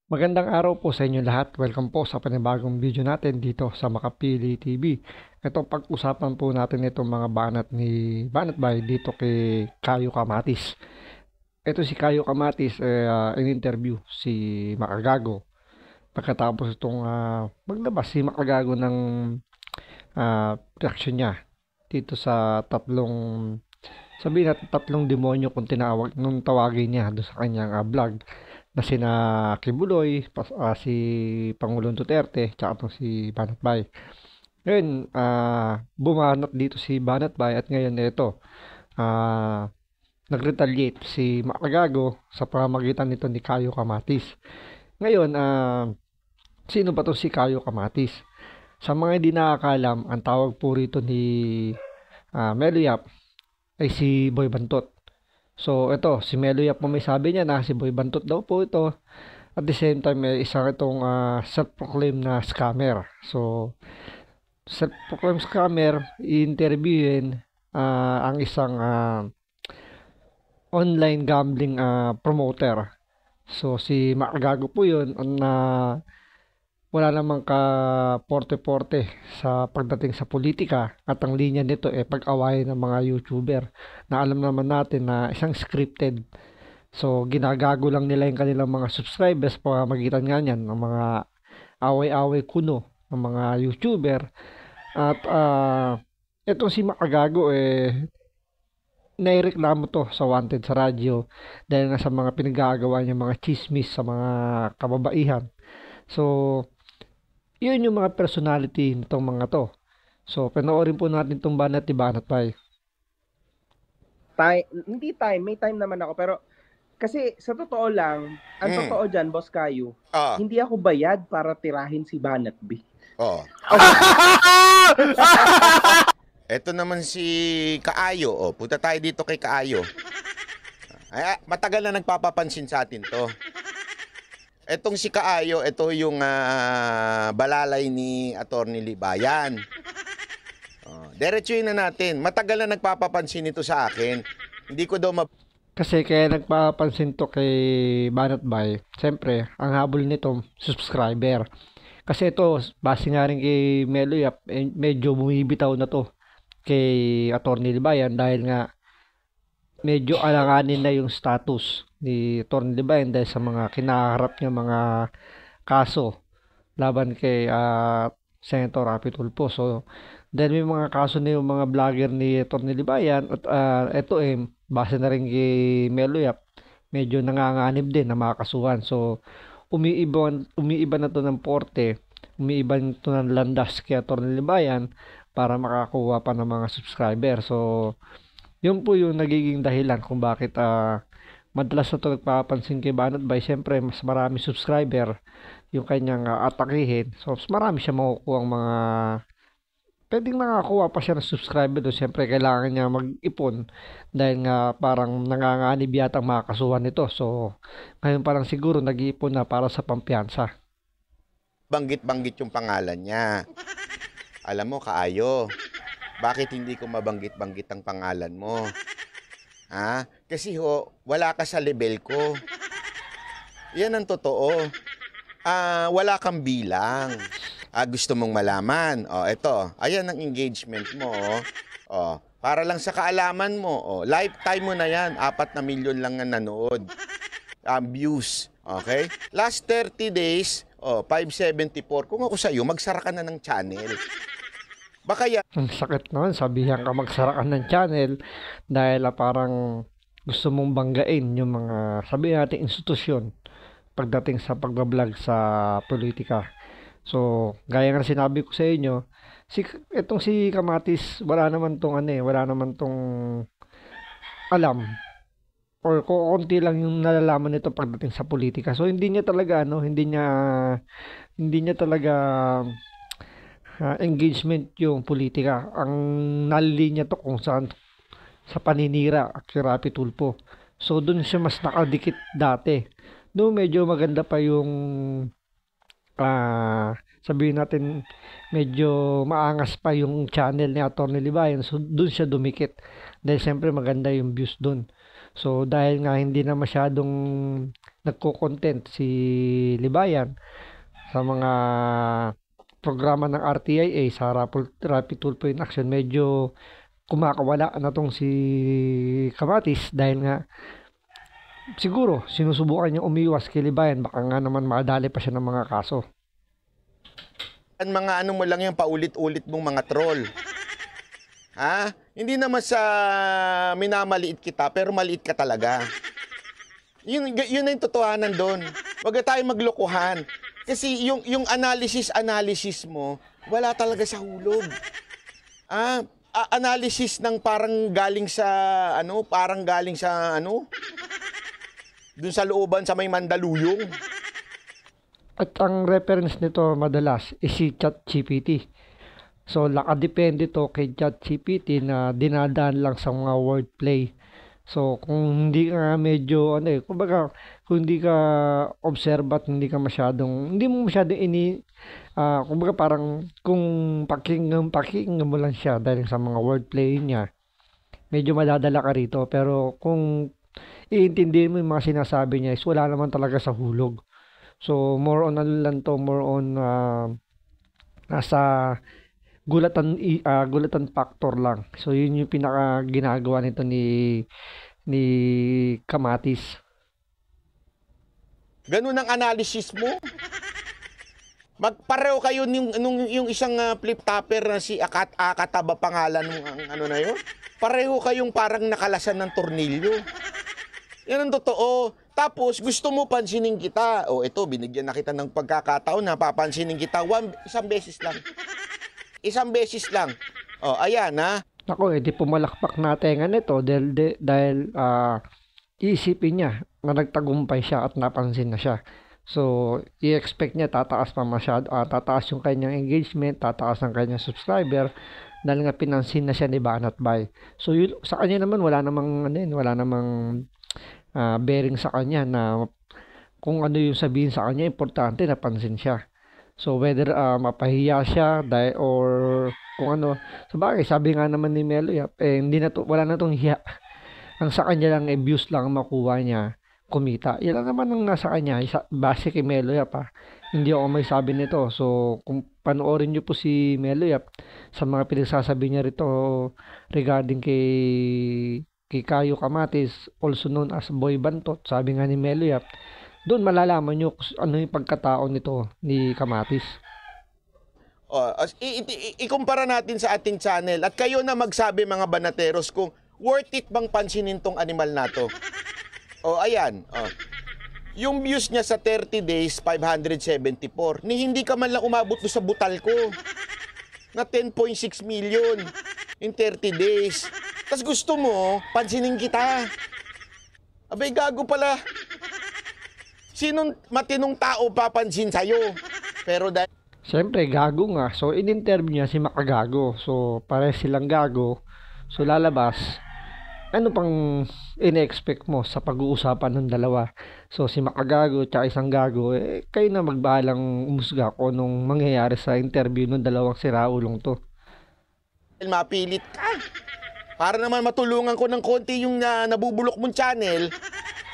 Magandang araw po sa inyo lahat. Welcome po sa panibagong video natin dito sa Makapili TV. Ito pag-usapan po natin itong mga banat ni Banat Bay dito kay Kayo Kamatis. Ito si Kayo Kamatis, in-interview si Makagago. Pagkatapos itong maglabas si Makagago ng reaction niya dito sa sabihin natin tatlong demonyo kung nung tawagin niya doon sa kanyang vlog na sina Kibuloy, si Pangulong Duterte, tsaka si Banat Bay. Ngayon, bumanat dito si Banat Bay at ngayon ito, nag-retaliate si Makagago sa pamamagitan nito ni Kayo Kamatis. Ngayon, sino ba to si Kayo Kamatis? Sa mga hindi nakakalam, ang tawag po rito ni Melo Yap ay si Boy Bantot. So, ito, si Melo Yap po may sabi niya na si Boy Bantot daw po ito. At the same time, may isang itong self-proclaimed na scammer. So, self-proclaimed scammer, i-interviewin ang isang online gambling promoter. So, si Makagago po yun na wala namang ka-porte-porte sa pagdating sa politika at ang linya nito pag-awayan ng mga YouTuber na alam naman natin na isang scripted. So, ginagago lang nila yung kanilang mga subscribers pamamagitan nga niyan ng mga away-away kuno ng mga YouTuber. At itong si Makagago naireklamo to sa Wanted sa radyo dahil nga sa mga pinagagawa niya mga chismis sa mga kababaihan. So, yun yung mga personality nitong mga to. So, panoorin po natin itong banat ni Banat Bay. Hindi time, may time naman ako. Pero, kasi sa totoo lang, ang totoo dyan, Boss Kayo, hindi ako bayad para tirahin si Banat B. Ito naman si Kaayo. Punta tayo dito kay Kaayo. Ay, matagal na nagpapapansin sa atin to. Etong si Kaayo, ito yung balalay ni Attorney Libayan. Diretsuhin na natin. Matagal na nagpapapansin ito sa akin. Hindi ko daw Kasi kaya nagpapansin to kay Banat Bay, siyempre, ang habol nito, subscriber. Kasi ito, base nga rin kay Melo Yap, medyo bumibitaw na to kay Attorney Libayan dahil nga medyo alanganin na yung status ni Attorney Libayan dahil sa mga kinaharap niya mga kaso laban kay Senator Rapi Tulfo. So, dahil may mga kaso na yung mga vlogger ni Attorney Libayan at ito base na rin kay Melo Yap, medyo nanganganib din na makakasuhan. So, umiiba na to ng porte, umiiba na to ng landas kay Attorney Libayan para makakuha pa ng mga subscriber. So, yun po yung nagiging dahilan kung bakit madalas na ito nagpapansin kay Banat Bay. Siyempre, mas marami subscriber yung kanyang atakihin. So, mas marami siya makukuha ang mga pwedeng nakakuha pa siya ng subscriber doon. Siyempre, kailangan niya mag-ipon dahil nga parang nanganganib yata ang makakasuhan nito. So, ngayon parang siguro nag-iipon na para sa pampiyansa. banggit-banggit yung pangalan niya. Alam mo, Kaayo, bakit hindi ko mabanggit-banggit ang pangalan mo? Kasi wala ka sa level ko. Yan ang totoo. Wala kang bilang. Gusto mong malaman. Ito. Ayan ang engagement mo. Para lang sa kaalaman mo. Lifetime mo na yan. 4 na milyon lang ang nanood. Views. Okay? Last 30 days, 574. Kung ako sa'yo, magsara ka na ng channel. Baka yan. Ang sakit naman, sabihan ka magsara ka ng channel dahil parang gusto mong banggain yung mga, sabihin natin, institusyon pagdating sa pagbablog sa politika. So, gaya nga sinabi ko sa inyo, itong si Kamatis, wala naman tong alam or konti lang yung nalalaman nito pagdating sa politika. So, hindi niya talaga talaga engagement yung politika. Ang nalilinya to kung saan sa paninira kay Rapi Tulfo. So, dun siya mas nakadikit dati. No, medyo maganda pa yung sabihin natin medyo maangas pa yung channel ni Attorney Libayan. So, dun siya dumikit. Dahil siyempre maganda yung views dun. So, dahil nga hindi na masyadong nagko-content si Libayan sa mga programa ng RTIA sa Rapid Tulpo in Action, medyo kumakawala na tong si Kamatis dahil nga siguro sinusubukan niya umiwas kay Libayan, baka nga naman makadali pa siya ng mga kaso. Ang mga ano mo lang yung paulit-ulit mong mga troll. Ha? Hindi naman sa minamaliit kita, pero maliit ka talaga. Yun na yung totohanan doon. Huwag na tayo maglokohan. Kasi yung analysis mo, wala talaga sa hulog. Analysis ng parang galing sa dun sa looban sa may Mandaluyong. At ang reference nito madalas is si ChatGPT. So, nakadepende to kay ChatGPT na dinadaan lang sa mga wordplay. So, kung hindi ka medyo, kumbaga, kung hindi ka observant, hindi mo masyadong kumbaga parang kung pakinggan mo lang siya dahil sa mga wordplay niya, medyo madadala ka rito. Pero kung iintindihin mo yung mga sinasabi niya, is wala naman talaga sa hulog. So, more on nasa gulatan factor lang. So, yun yung pinaka ginagawa nito ni Kamatis. Ganun ang analysis mo? Magpareho kayo yung isang flip-topper na si Akataba pangalan ng na yun? Pareho kayong parang nakalasan ng tornilyo. Yan ang totoo. Tapos, gusto mo pansinin kita. Ito, binigyan na kita ng pagkakataon na papansinin kita. Isang beses lang. Isang beses lang. Ayan, ha? Ako, di pumalakpak natin nito dahil iisipin niya na nagtagumpay siya at napansin na siya. So, i-expect niya tataas pa masyado. Tataas yung kanyang engagement, tataas ang kanyang subscriber dahil nga pinansin na siya ni Banat Bay. So, sa kanya naman, wala namang bearing sa kanya na kung ano yung sabihin sa kanya, importante napansin siya. So whether mapahiya siya or kung ano, sabagay sabi nga naman ni Melo Yap, wala na tong hiya. Ang sa kanya lang views lang makuha niya, kumita. Yan lang naman ang nasa kanya, base kay Melo Yap Hindi ako may sabi nito. So kung panoorin niyo po si Melo Yap sa mga pinagsasabi niya rito regarding kay Caio Kamatis, also known as Boy Bantot, sabi nga ni Melo Yap, doon malalaman nyo ano yung pagkatao nito ni Kamatis. Ikumpara natin sa ating channel at kayo na magsabi mga banateros kung worth it bang pansinin tong animal na to. Ayan. Yung views niya sa 30 days, 574. Hindi ka man lang umabot doon sa butal ko na 10.6 million in 30 days. Tapos gusto mo, pansinin kita. Abay, gago pala. Sinong matinong tao papansin sa'yo? Pero dahil... Siyempre, gago nga. So, in-interview niya si Makagago. So, pare silang gago. So, lalabas. Ano pang in-expect mo sa pag-uusapan ng dalawa? So, si Makagago at isang gago, kayo na magbahalang umusga kung anong mangyayari sa interview ng dalawang siraulong to. Mapilit ka. Para naman matulungan ko ng konti yung nabubulok mong channel,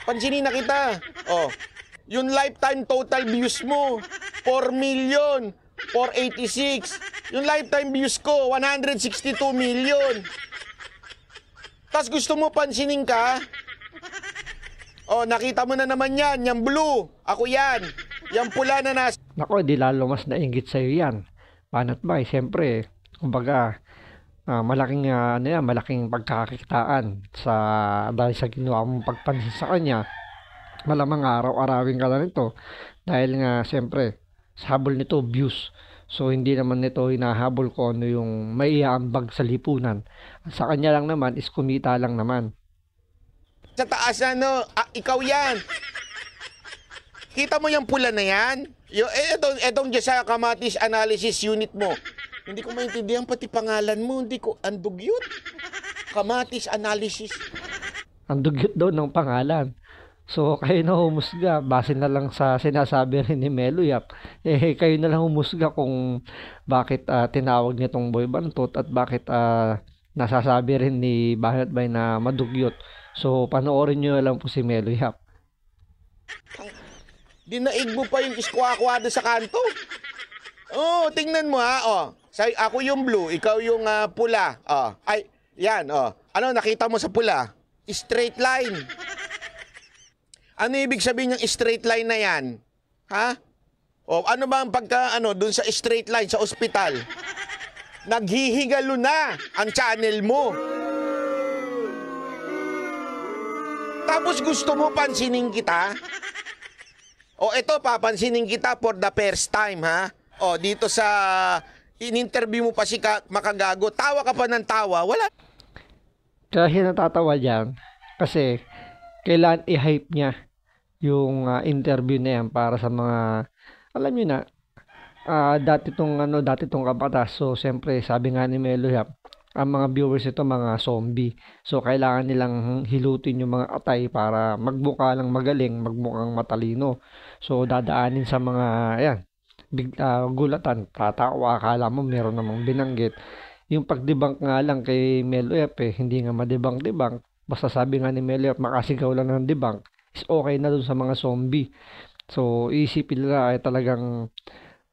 pansinin na kita. Yung lifetime total views mo, 4,486,000. Yung lifetime views ko, 162 million. Tapos gusto mo pansinin ka? Nakita mo na naman yan, yung blue. Ako yan. Yung pula na nasa... Nako, di lalo mas nainggit sa'yo yan. Banat Bay, siyempre, kumbaga, malaking pagkakakitaan dahil sa ginawa mong pagpansin sa kanya. Malamang araw-arawin ka na nito dahil nga siyempre sa habol nito views. So hindi naman nito hinahabol ko ano yung maiaambag sa lipunan. Sa kanya lang naman is kumita lang naman. Sa taas ikaw yan. Kita mo yung pula na yan? Etong sa Kamatis Analysis Unit mo. Hindi ko maintindihan pati pangalan mo. Hindi ko andugyot. Kamatis Analysis. Andugyot daw ng pangalan. So, kayo na humusga. Base na lang sa sinasabi rin ni Melo Yap. Kayo na lang humusga kung bakit tinawag niya tong Boy Bantot at bakit nasasabi rin ni Banat Bay na madugyot. So, panoorin nyo lang po si Melo Yap. Dinaig mo pa yung iskwa-kwada sa kanto. Oh, tingnan mo ha. Oh, ako yung blue, ikaw yung pula. Oh, ay, yan. Oh. Ano nakita mo sa pula? Straight line. Ano ibig sabihin ng straight line na yan? Ha? O ano ba ang dun sa straight line sa ospital? Naghihigalo na ang channel mo. Tapos gusto mo pansinin kita? O eto, papansinin kita for the first time, ha? O dito sa in-interview mo pa si Makagago, tawa ka pa ng tawa, wala. Kaya siya natatawa dyan kasi kailangan i-hype niya yung interview na yan para sa mga, alam niyo na, dati tong kabatas. So, siyempre, sabi nga ni Melo Yap, ang mga viewers ito, mga zombie. So, kailangan nilang hilutin yung mga atay para magmukha lang magaling, magmukhang matalino. So, dadaanin sa mga, ayan, gulatan, tatawa, akala mo meron namang binanggit. Yung pagdebunk nga lang kay Melo Yap, hindi nga madebunk-debunk. Basta sabi nga ni Melo Yap, makasigaw lang ng debunk, is okay na dun sa mga zombie. So, isipin nila ay talagang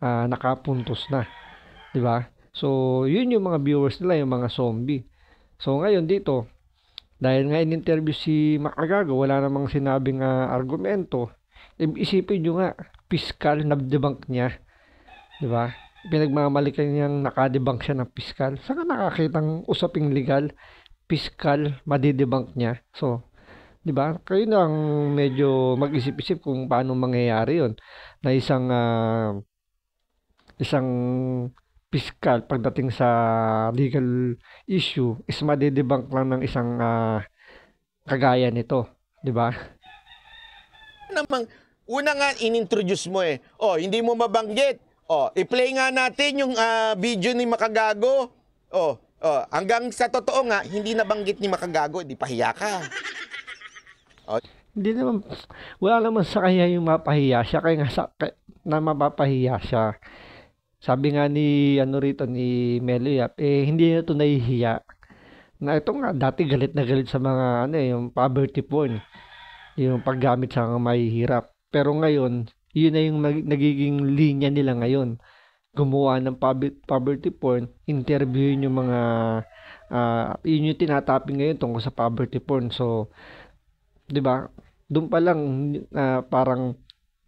nakapuntos na. Diba? So, yun yung mga viewers nila, yung mga zombie. So, ngayon dito, dahil nga in-interview si Makagago, wala namang sinabing argumento, isipin nyo nga, piskal na debunk niya. Diba? Pinagmamalikan niyang nakadebunk siya ng piskal. Saan ka nakakitang usaping legal? Piskal, madidebunk niya. So, diba? Kayo na ang medyo mag-isip-isip kung paano mangyayari yun. Na isang piskal pagdating sa legal issue is madidebunk lang ng isang kagaya nito, 'di ba? Namang una nga inintroduce mo Oh, hindi mo mabanggit. Oh, i-play nga natin yung video ni Makagago. Oh, hanggang sa totoo nga hindi nabanggit ni Makagago, di pahiya ka. Oh. Hindi naman, wala naman sa kanya yung mapahiya siya, kaya nga na mapapahiya siya. Sabi nga ni ni Melo Yap, hindi na ito nahihiya. Na ito nga, dati galit na galit sa mga yung poverty porn. Yung paggamit sa mga mahihirap. Pero ngayon, yun na yung nagiging linya nila ngayon. Gumawa ng poverty porn, interviewin yung mga, yun yung tinatapping ngayon tungkol sa poverty porn. So, di ba? Doon pa lang parang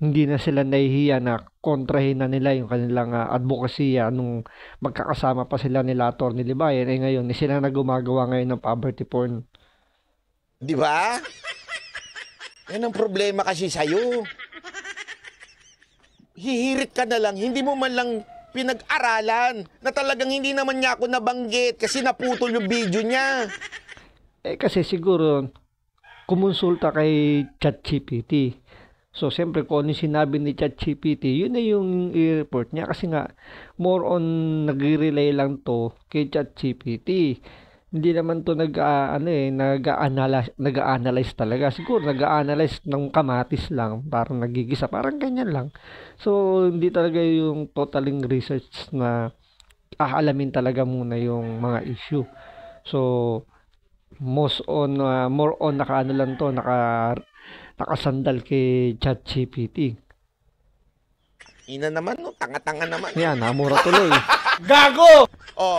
hindi na sila nahihiya na kontrahin na nila yung kanilang advocacy nung magkakasama pa sila nila Atty. Libayan. Ngayon, sila na gumagawa ngayon ng poverty porn. Di ba? Yan ang problema kasi sa'yo. Hihirit ka na lang, hindi mo man lang pinag-aralan na talagang hindi naman niya ako nabanggit kasi naputol yung video niya. Kasi siguro, kumonsulta kay ChatGPT. So, siyempre, kung ano sinabi ni ChatGPT, yun na yung i-report niya. Kasi nga, more on nag-relay lang to kay ChatGPT. Hindi naman to nag-analyze talaga. Siguro, nag-analyze ng kamatis lang. Parang nagigisa. Parang ganyan lang. So, hindi talaga yung totaling research na aalamin talaga muna yung mga issue. So, more on lang to, nakasandal kay ChatGPT. Ina naman, no? Tanga-tanga naman. Yan, namura tuloy. Gago! Oh,